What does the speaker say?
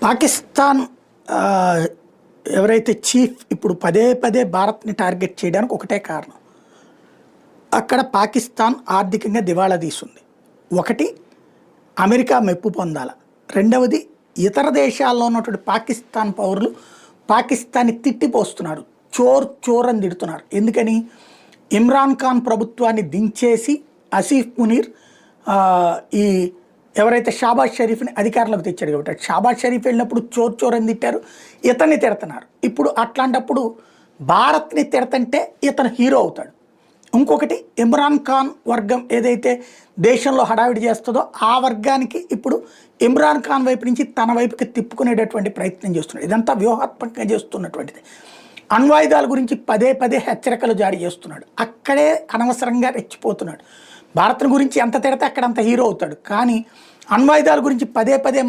పాకిస్తాన్ ఎవరైతే చీఫ్ ఇప్పుడు పదే పదే భారత్ని టార్గెట్ చేయడానికి ఒకటే కారణం. అక్కడ పాకిస్తాన్ ఆర్థికంగా దివాళా తీస్తుంది. ఒకటి, అమెరికా మెప్పు పొందాల. రెండవది, ఇతర దేశాల్లో ఉన్నటువంటి పాకిస్తాన్ పౌరులు పాకిస్తాన్ని తిట్టిపోస్తున్నారు. చోర్ అని తిడుతున్నారు. ఎందుకని? ఇమ్రాన్ ఖాన్ ప్రభుత్వాన్ని దించేసి ఆసిఫ్ మునీర్ ఈ ఎవరైతే షాబాజ్ షరీఫ్ని అధికారంలోకి తెచ్చాడు కాబట్టి, షాబాజ్ షరీఫ్ వెళ్ళినప్పుడు చోర్ అని తిట్టారు, ఇతన్ని తిడుతున్నారు. ఇప్పుడు అట్లాంటప్పుడు భారత్ని తిడతంటే ఇతను హీరో అవుతాడు. ఇంకొకటి, ఇమ్రాన్ ఖాన్ వర్గం ఏదైతే దేశంలో హడావిడి చేస్తుందో ఆ వర్గానికి ఇప్పుడు ఇమ్రాన్ ఖాన్ వైపు నుంచి తన వైపుకి తిప్పుకునేటటువంటి ప్రయత్నం చేస్తున్నాడు. ఇదంతా వ్యూహాత్మకంగా చేస్తున్నటువంటిది. అణ్వాయుధాల గురించి పదే పదే హెచ్చరికలు జారీ చేస్తున్నాడు. అక్కడే అనవసరంగా రెచ్చిపోతున్నాడు. భారత్ గురించి ఎంత తిడితే అక్కడ అంత హీరో అవుతాడు. కానీ అణ్వాయుధాల గురించి పదే పదే